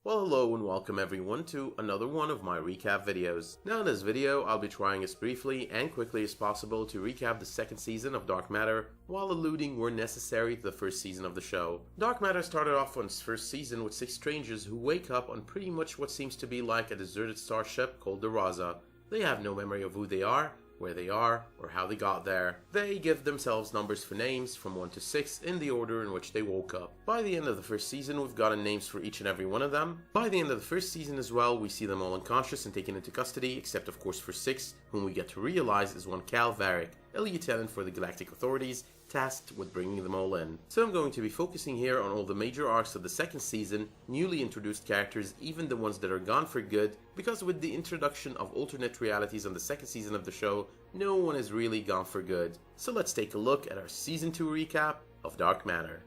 Well, hello and welcome everyone to another one of my recap videos. Now in this video, I'll be trying as briefly and quickly as possible to recap the second season of Dark Matter while alluding where necessary to the first season of the show. Dark Matter started off on its first season with 6 strangers who wake up on pretty much what seems to be like a deserted starship called the Raza. They have no memory of who they are, where they are, or how they got there. They give themselves numbers for names from 1 to 6 in the order in which they woke up. By the end of the first season, we've gotten names for each and every one of them. By the end of the first season as well, we see them all unconscious and taken into custody, except of course for 6, whom we get to realize is one Cal Varric, a lieutenant for the Galactic Authorities, tasked with bringing them all in. So I'm going to be focusing here on all the major arcs of the second season, newly introduced characters, even the ones that are gone for good, because with the introduction of alternate realities on the second season of the show, no one is really gone for good. So let's take a look at our Season 2 recap of Dark Matter.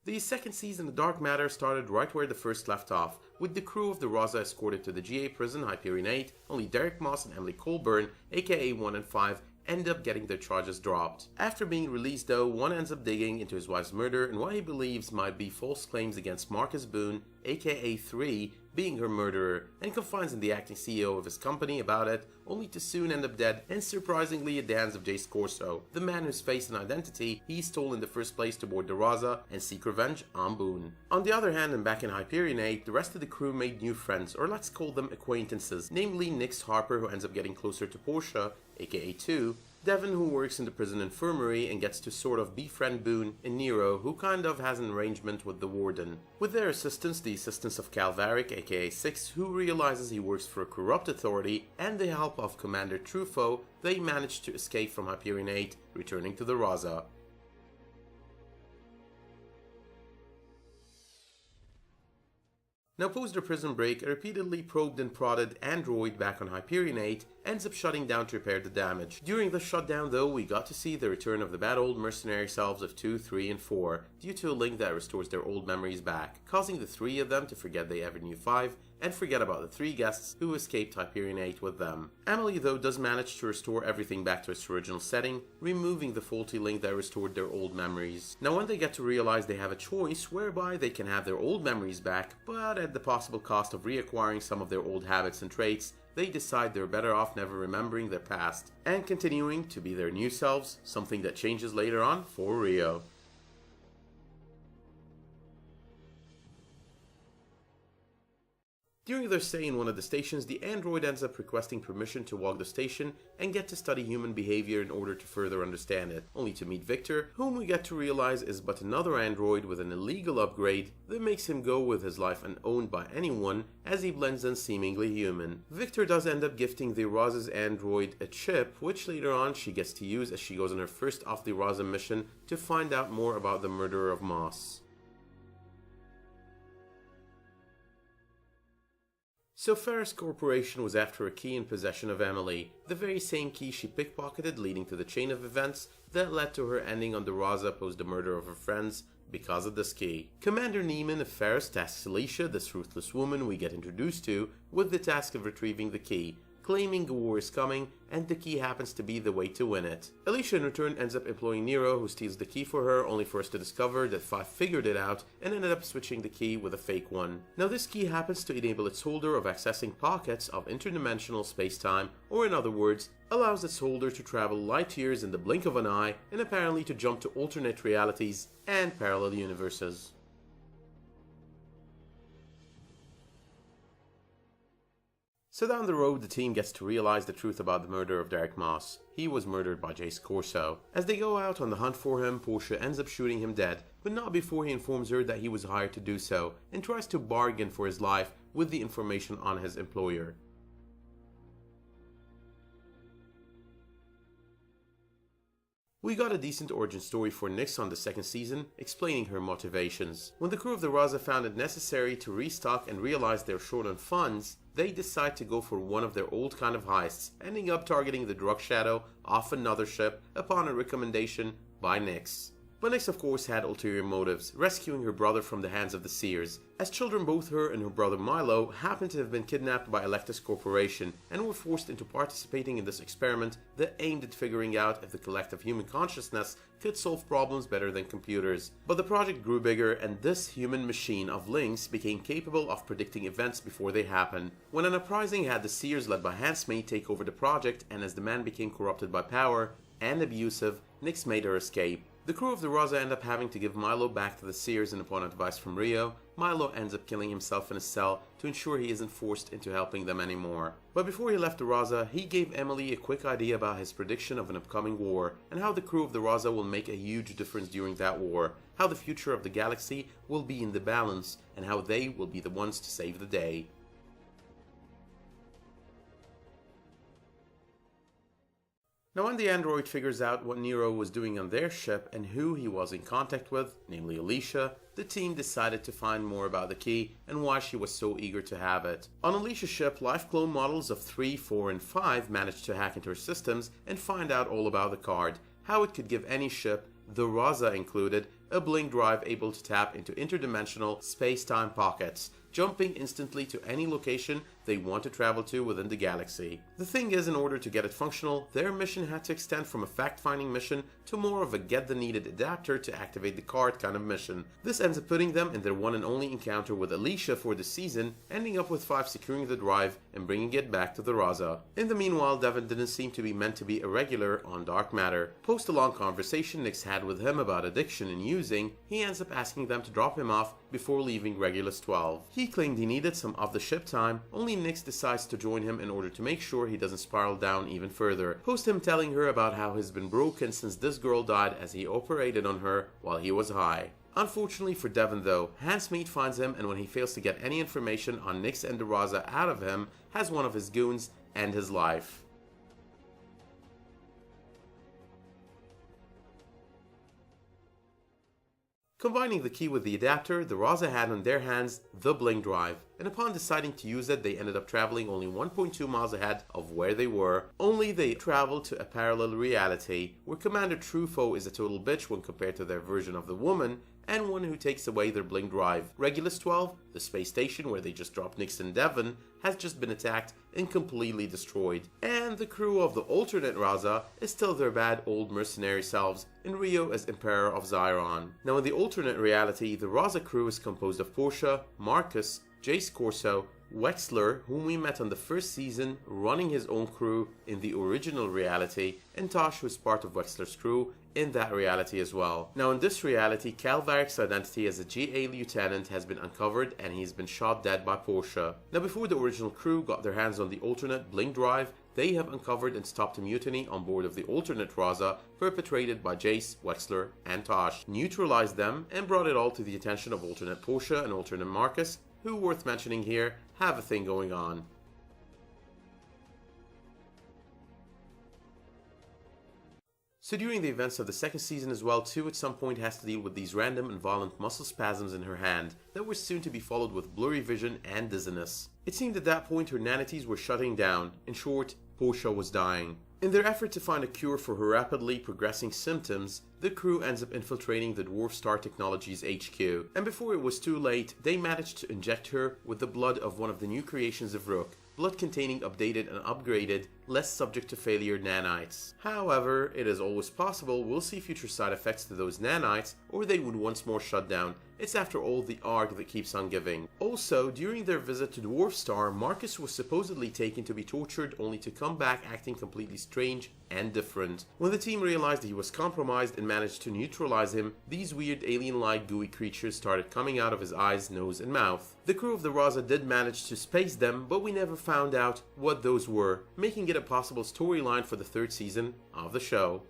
The second season of Dark Matter started right where the first left off, with the crew of the Raza escorted to the GA prison Hyperion 8, only Derek Moss and Emily Colburn, aka 1 and 5, end up getting their charges dropped. After being released though, 1 ends up digging into his wife's murder and what he believes might be false claims against Marcus Boone, aka 3, being her murderer, and confides in the acting CEO of his company about it, only to soon end up dead and surprisingly at the hands of Jace Corso, the man whose face and identity he stole in the first place to board the Raza and seek revenge on Boone. On the other hand, and back in Hyperion 8, the rest of the crew made new friends, or let's call them acquaintances, namely Nix Harper, who ends up getting closer to Portia, aka 2, Devin, who works in the prison infirmary and gets to sort of befriend Boone, and Nero, who kind of has an arrangement with the warden. With their assistance, the assistance of Cal Varric, aka 6, who realizes he works for a corrupt authority, and the help of Commander Truffaut, they manage to escape from Hyperion 8, returning to the Raza. Now post their prison break, a repeatedly probed and prodded android back on Hyperion 8 ends up shutting down to repair the damage. During the shutdown though, we got to see the return of the bad old mercenary selves of 2, 3, and 4, due to a link that restores their old memories back, causing the 3 of them to forget they ever knew 5, and forget about the 3 guests who escaped Hyperion 8 with them. Emily though does manage to restore everything back to its original setting, removing the faulty link that restored their old memories. Now when they get to realize they have a choice whereby they can have their old memories back, but at the possible cost of reacquiring some of their old habits and traits, they decide they're better off never remembering their past, and continuing to be their new selves, something that changes later on for Rio. During their stay in one of the stations, the android ends up requesting permission to walk the station and get to study human behavior in order to further understand it, only to meet Victor, whom we get to realize is but another android with an illegal upgrade that makes him go with his life unowned by anyone as he blends in seemingly human. Victor does end up gifting the Raza's android a chip, which later on she gets to use as she goes on her first off the Raza mission to find out more about the murderer of Moss. So Ferris Corporation was after a key in possession of Emily, the very same key she pickpocketed, leading to the chain of events that led to her ending on the Raza post the murder of her friends because of this key. Commander Neiman of Ferris tasks Alicia, this ruthless woman we get introduced to, with the task of retrieving the key, claiming a war is coming and the key happens to be the way to win it. Alicia in return ends up employing Nero, who steals the key for her, only for us to discover that 5 figured it out and ended up switching the key with a fake one. Now this key happens to enable its holder of accessing pockets of interdimensional space-time, or in other words, allows its holder to travel light years in the blink of an eye and apparently to jump to alternate realities and parallel universes. So down the road, the team gets to realize the truth about the murder of Derek Moss. He was murdered by Jace Corso. As they go out on the hunt for him, Portia ends up shooting him dead, but not before he informs her that he was hired to do so, and tries to bargain for his life with the information on his employer. We got a decent origin story for Nix on the second season, explaining her motivations. When the crew of the Raza found it necessary to restock and realize they're short on funds, they decide to go for one of their old kind of heists, ending up targeting the drug shadow off another ship upon a recommendation by Nix. But Nyx of course had ulterior motives, rescuing her brother from the hands of the Seers. As children, both her and her brother Milo happened to have been kidnapped by Electus Corporation and were forced into participating in this experiment that aimed at figuring out if the collective human consciousness could solve problems better than computers. But the project grew bigger, and this human machine of Lynx became capable of predicting events before they happen. When an uprising had the Seers led by Handsmaid take over the project, and as the man became corrupted by power and abusive, Nyx made her escape. The crew of the Raza end up having to give Milo back to the Seers, and upon advice from Rio, Milo ends up killing himself in a cell to ensure he isn't forced into helping them anymore. But before he left the Raza, he gave Emily a quick idea about his prediction of an upcoming war, and how the crew of the Raza will make a huge difference during that war, how the future of the galaxy will be in the balance, and how they will be the ones to save the day. Now when the android figures out what Nero was doing on their ship and who he was in contact with, namely Alicia, the team decided to find more about the key and why she was so eager to have it. On Alicia's ship, life clone models of 3, 4, and 5 managed to hack into her systems and find out all about the card, how it could give any ship, the Raza included, a blink drive able to tap into interdimensional space-time pockets, jumping instantly to any location they want to travel to within the galaxy. The thing is, in order to get it functional, their mission had to extend from a fact-finding mission to more of a get-the-needed adapter to activate the card kind of mission. This ends up putting them in their one and only encounter with Alicia for the season, ending up with 5 securing the drive and bringing it back to the Raza. In the meanwhile, Devon didn't seem to be meant to be a regular on dark matter. Post a long conversation Nyx had with him about addiction and using, he ends up asking them to drop him off before leaving Regulus 12. He claimed he needed some off-the-ship time, only Nyx decides to join him in order to make sure he doesn't spiral down even further. Post him telling her about how he's been broken since this girl died as he operated on her while he was high. Unfortunately for Devon though, Handsmaid finds him, and when he fails to get any information on Nyx and the Raza out of him, has one of his goons end his life. Combining the key with the adapter, the Raza had on their hands the blink drive, and upon deciding to use it, they ended up traveling only 1.2 miles ahead of where they were, only they traveled to a parallel reality, where Commander Truffaut is a total bitch when compared to their version of the woman, and one who takes away their blink drive. Regulus 12, the space station where they just dropped Nyx and Devon, has just been attacked and completely destroyed. And the crew of the alternate Raza is still their bad old mercenary selves, and Rio as Emperor of Xiron. Now in the alternate reality, the Raza crew is composed of Portia, Marcus, Jace Corso, Wexler, whom we met on the first season running his own crew in the original reality, and Tosh, who is part of Wexler's crew in that reality as well. Now in this reality, Calvaric's identity as a GA lieutenant has been uncovered, and he's been shot dead by Portia. Now before the original crew got their hands on the alternate blink drive, they have uncovered and stopped a mutiny on board of the alternate Raza perpetrated by Jace, Wexler, and Tosh, neutralized them, and brought it all to the attention of alternate Portia and alternate Marcus, who, worth mentioning here, have a thing going on. So during the events of the second season as well too, at some point has to deal with these random and violent muscle spasms in her hand that were soon to be followed with blurry vision and dizziness. It seemed at that point her nanities were shutting down. In short, Portia was dying. In their effort to find a cure for her rapidly progressing symptoms, the crew ends up infiltrating the Dwarf Star Technologies HQ, and before it was too late, they managed to inject her with the blood of one of the new creations of Rook, blood containing updated and upgraded, less subject to failure nanites. However, it is always possible we'll see future side effects to those nanites, or they would once more shut down. It's after all the arc that keeps on giving. Also, during their visit to Dwarf Star, Marcus was supposedly taken to be tortured, only to come back acting completely strange and different. When the team realized he was compromised and managed to neutralize him, these weird alien-like gooey creatures started coming out of his eyes, nose, and mouth. The crew of the Raza did manage to space them, but we never found out what those were, making it a possible storyline for the third season of the show.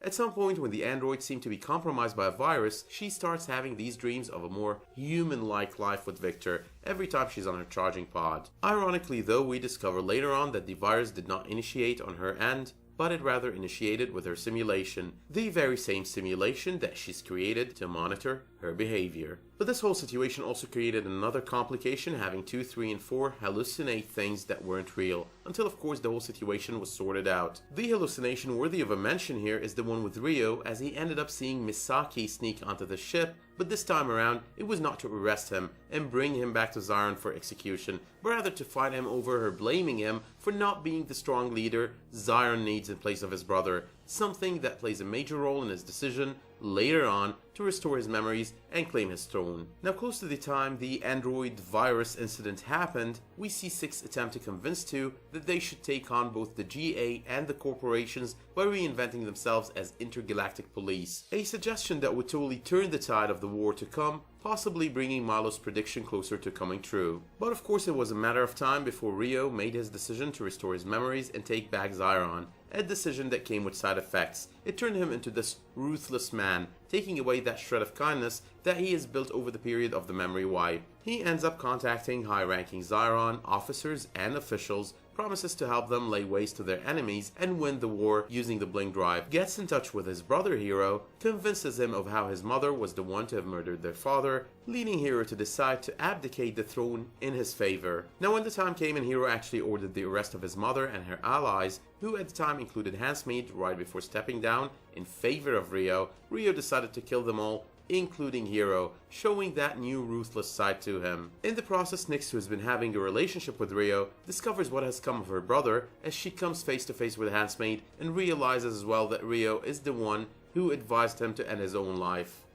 At some point, when the android seemed to be compromised by a virus, she starts having these dreams of a more human-like life with Victor every time she's on her charging pod. Ironically though, we discover later on that the virus did not initiate on her end, but it rather initiated with her simulation, the very same simulation that she's created to monitor her behavior. But this whole situation also created another complication, having 2, 3, and 4 hallucinate things that weren't real, until of course the whole situation was sorted out. The hallucination worthy of a mention here is the one with Rio, as he ended up seeing Misaki sneak onto the ship, but this time around it was not to arrest him and bring him back to Zion for execution, but rather to fight him over her blaming him for not being the strong leader Zion needs in place of his brother, something that plays a major role in his decision later on to restore his memories and claim his throne. Now, close to the time the android virus incident happened, we see 6 attempt to convince 2 that they should take on both the GA and the corporations by reinventing themselves as intergalactic police, a suggestion that would totally turn the tide of the war to come, possibly bringing Milo's prediction closer to coming true. But of course it was a matter of time before Rio made his decision to restore his memories and take back Zion, a decision that came with side effects. It turned him into this ruthless man, taking away that shred of kindness that he has built over the period of the memory wipe. He ends up contacting high-ranking Zion officers and officials, promises to help them lay waste to their enemies and win the war using the blink drive, gets in touch with his brother Hero, convinces him of how his mother was the one to have murdered their father, leading Hero to decide to abdicate the throne in his favor. Now when the time came and Hero actually ordered the arrest of his mother and her allies, who at the time included Handsmaid, right before stepping down in favor of Rio decided to kill them all, including Hero, showing that new ruthless side to him. In the process, Nyx, who has been having a relationship with Rio, discovers what has come of her brother as she comes face to face with Handsmaid and realizes as well that Rio is the one who advised him to end his own life.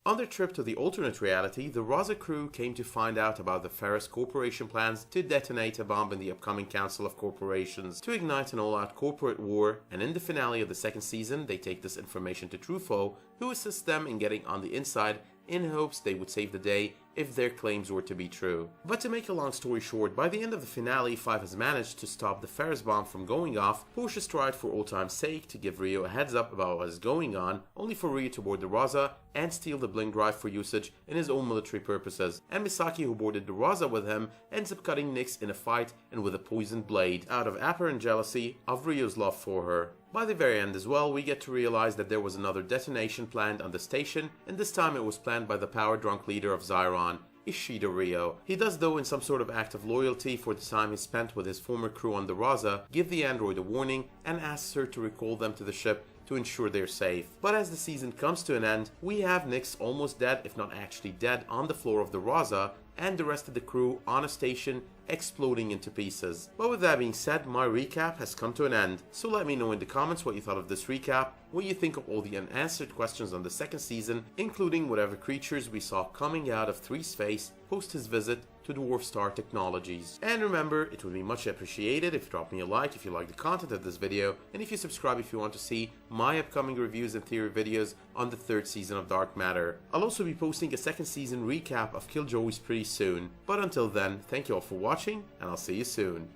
On their trip to the alternate reality, the Raza crew came to find out about the Ferris Corporation plans to detonate a bomb in the upcoming Council of Corporations to ignite an all-out corporate war, and in the finale of the second season, they take this information to Truffaut, who assists them in getting on the inside in hopes they would save the day if their claims were to be true. But to make a long story short, by the end of the finale, 5 has managed to stop the Ferris bomb from going off, pushes tried for old time's sake to give Rio a heads up about what is going on, only for Rio to board the Raza and steal the blink drive for usage in his own military purposes, and Misaki, who boarded the Raza with him, ends up cutting Nyx in a fight and with a poisoned blade, out of apparent jealousy of Rio's love for her. By the very end as well, we get to realize that there was another detonation planned on the station, and this time it was planned by the power-drunk leader of Zyron, Ishida Rio. He does, though, in some sort of act of loyalty for the time he spent with his former crew on the Raza, give the android a warning and asks her to recall them to the ship to ensure they're safe. But as the season comes to an end, we have Nyx almost dead, if not actually dead, on the floor of the Raza, and the rest of the crew on a station exploding into pieces. But with that being said, my recap has come to an end, so let me know in the comments what you thought of this recap, what you think of all the unanswered questions on the second season, including whatever creatures we saw coming out of Three's face post his visit to Dwarf Star Technologies. And remember, it would be much appreciated if you drop me a like if you like the content of this video, and if you subscribe if you want to see my upcoming reviews and theory videos on the third season of Dark Matter. I'll also be posting a second season recap of Killjoys pretty soon. But until then, thank you all for watching, and I'll see you soon.